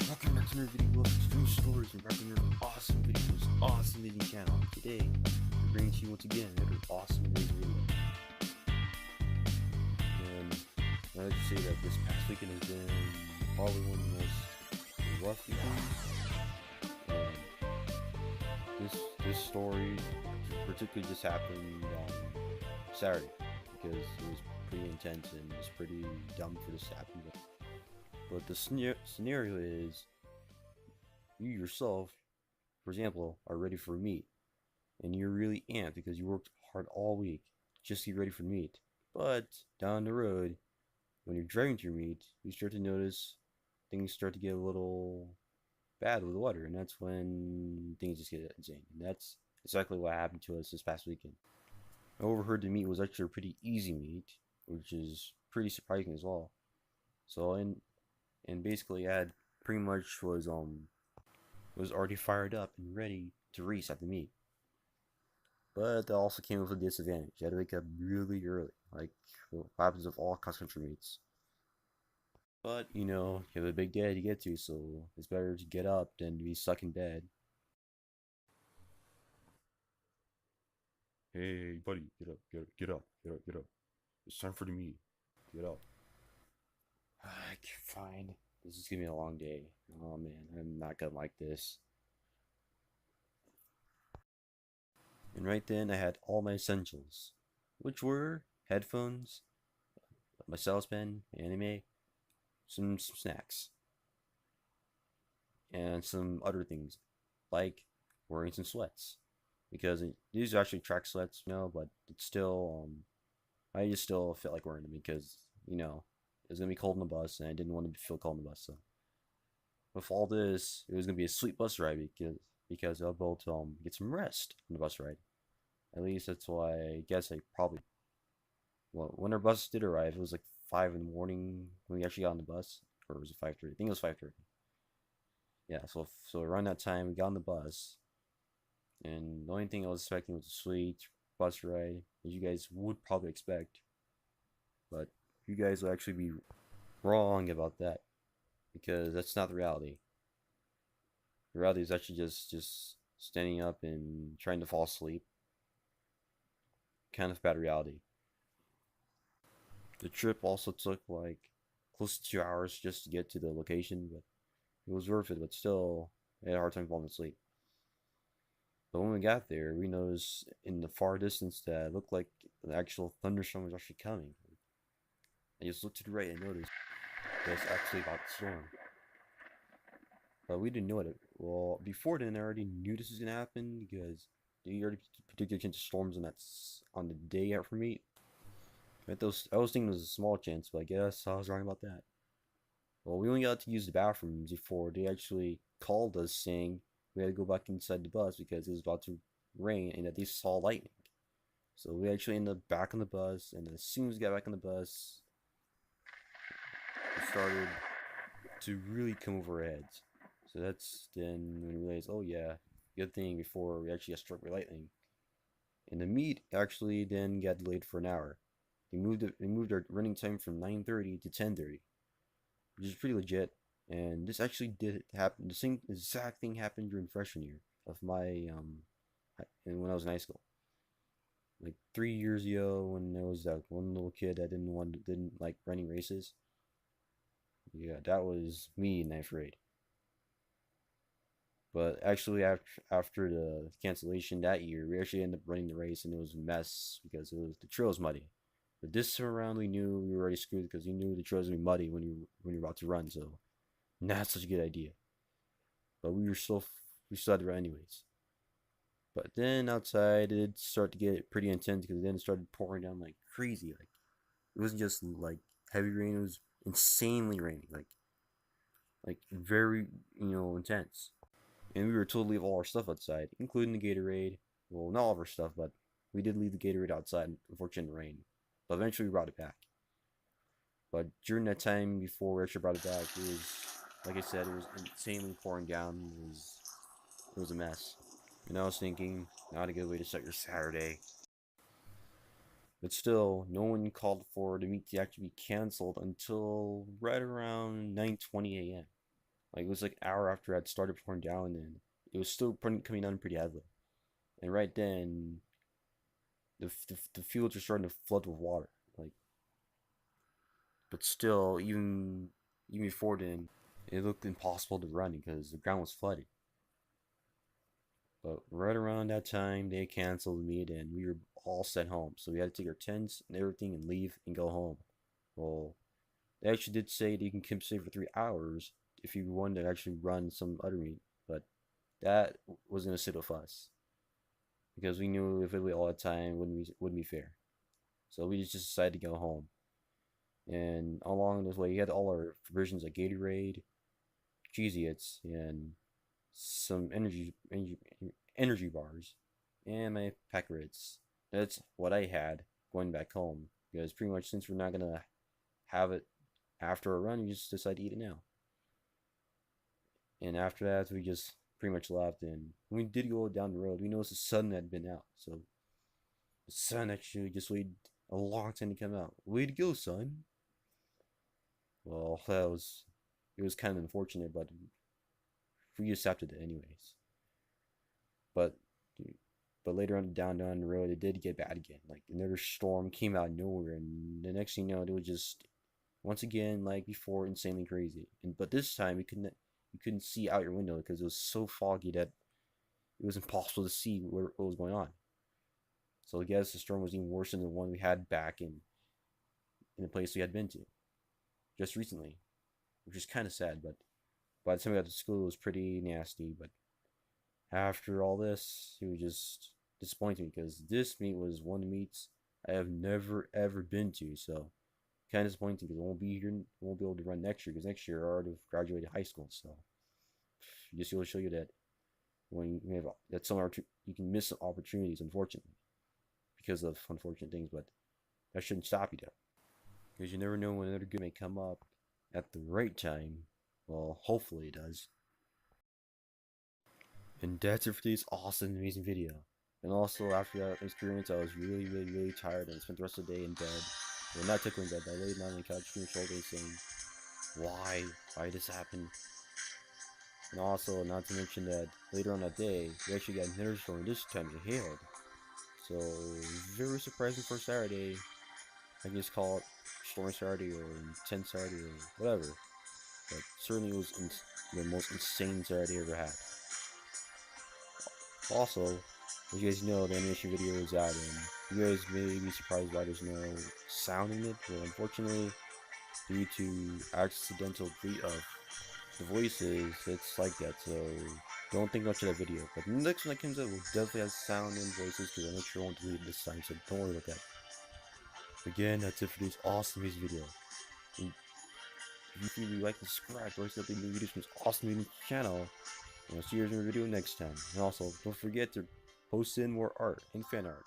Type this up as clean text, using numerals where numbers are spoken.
Welcome back to another video of Xtreme Stories and wrapping your awesome videos, awesome amazing channel. Today, I'm bringing to you once again another awesome amazing video. And I like to say that this past weekend has been probably one of the most rough weekends. And this story particularly just happened on Saturday because it was pretty intense and it was pretty dumb for this to happen. But the scenario is, you yourself, for example, are ready for meet, and you're really amped because you worked hard all week just to get ready for meet. But down the road, when you're driving to your meet, you start to notice things start to get a little bad with the water, and that's when things just get insane. And that's exactly what happened to us this past weekend. I overheard the meet was actually a pretty easy meet, which is pretty surprising as well. So and basically I had pretty much was already fired up and ready to race at the meet. But that also came with a disadvantage. I had to wake up really early, like what happens with all cross country meets. But you know, you have a big day to get to, so it's better to get up than to be stuck in bed. Hey buddy, get up, get up, get up, get up, get up. It's time for the meet. Get up. Fine. This is gonna be a long day. Oh man, I'm not gonna like this. And right then I had all my essentials, which were headphones, my stylus pen, anime, some snacks, and some other things, like wearing some sweats. Because these are actually track sweats, you know, but it's still, I just still felt like wearing them because, you know, it was gonna be cold in the bus, and I didn't want to feel cold in the bus. So, with all this, it was gonna be a sweet bus ride because I'll be able to get some rest on the bus ride. At least that's why I guess I probably. Well, when our bus did arrive, it was like 5 in the morning when we actually got on the bus, or was it 5:30? I think it was 5:30. Yeah, so around that time we got on the bus, and the only thing I was expecting was a sweet bus ride, as you guys would probably expect. But you guys will actually be wrong about that, because that's not the reality. The reality is actually just standing up and trying to fall asleep. Kind of bad reality. The trip also took like close to 2 hours just to get to the location, but it was worth it. But still, I had a hard time falling asleep. But when we got there, we noticed in the far distance that it looked like the actual thunderstorm was actually coming. I just looked to the right and noticed that it's actually about to storm. But we didn't know it. Well, before then, I already knew this was gonna happen because they already predicted a chance of storms on the day after meet. I was thinking it was a small chance, but I guess I was wrong about that. Well, we only got to use the bathrooms before they actually called us saying we had to go back inside the bus because it was about to rain and that they saw lightning. So we actually ended up back on the bus, and as soon as we got back on the bus, it started to really come over our heads. So that's then when we realized, oh yeah, good thing before we actually got struck by lightning. And the meet actually then got delayed for an hour. They moved our running time from 9:30 to 10:30, which is pretty legit. And this actually did happen. The same exact thing happened during freshman year of my and when I was in high school. Like 3 years ago, when there was that one little kid that didn't like running races. Yeah, that was me in ninth grade. But actually, after the cancellation that year, we actually ended up running the race, and it was a mess because the trail was muddy. But this time around, we knew we were already screwed because we knew the trail was gonna be muddy when you're about to run. So, not such a good idea. But we still had to run anyways. But then outside, it started to get pretty intense because then it started pouring down like crazy. Like it wasn't just like heavy rain; it was insanely raining. Like very intense. And we were told to leave all our stuff outside, including the Gatorade. Well, not all of our stuff, but we did leave the Gatorade outside, unfortunately, in the rain. But eventually we brought it back. But during that time before we actually brought it back, it was, like I said, it was insanely pouring down. It was a mess. And I was thinking, not a good way to start your Saturday. But still, no one called for the meet to actually be canceled until right around 9:20 a.m. Like it was like an hour after I'd started pouring down, and it was still coming down pretty heavily. And right then, the fields were starting to flood with water. Like, but still, even before then, it looked impossible to run because the ground was flooded. But right around that time, they canceled the meet and we were all sent home. So we had to take our tents and everything and leave and go home. Well, they actually did say that you can camp stay for 3 hours if you wanted to actually run some other meet, but that was gonna sit with us because we knew if it wait all the time wouldn't be fair. So we just decided to go home. And along this way, we had all our provisions like Gatorade, Cheez Its, and some energy bars, and my pack of Ritz. That's what I had going back home because pretty much since we're not gonna have it after a run, we just decided to eat it now. And after that, we just pretty much left. And when we did go down the road, we noticed the sun had been out. So the sun actually just waited a long time to come out. Way to go, sun. Well, it was kind of unfortunate, but we accepted it anyways. But but later on down the road, it did get bad again. Like another storm came out of nowhere, and the next thing you know, it was just once again like before, insanely crazy. And but this time you couldn't see out your window because it was so foggy that it was impossible to see what was going on. So I guess the storm was even worse than the one we had back in the place we had been to just recently, which is kind of sad. But by the time we got to school, it was pretty nasty. But after all this, it was just disappointing because this meet was one of the meets I have never ever been to. So kind of disappointing because I won't be here, won't be able to run next year because next year I already graduated high school. So just to show you that when you have that some you can miss some opportunities, unfortunately, because of unfortunate things. But that shouldn't stop you though, because you never know when another good may come up at the right time. Well, hopefully it does. And that's it for today's awesome, amazing video. And also, after that experience, I was really tired and spent the rest of the day in bed. Well, not technically in bed, but I laid down on the couch, screaming shoulder, saying, why this happened? And also, not to mention that later on that day, we actually got another storm. This time it hailed. So, very surprising for Saturday. I can just call it Storm Saturday or Intense Saturday or whatever. But certainly it was the most insane Saturday I ever had. Also, as you guys know, the animation video is out, and you guys may be surprised why there's no sound in it. Well, unfortunately, due to accidental delete of the voices, it's like that. So don't think much of that video. But the next one that comes out will definitely have sound and voices because I'll make sure I won't delete it this time. So don't worry about that. Again, that's it for this awesome music video. And if you really like, subscribe for us updating new videos from this awesome music channel. And I'll see you in the video next time. And also, don't forget to post in more art and fan art.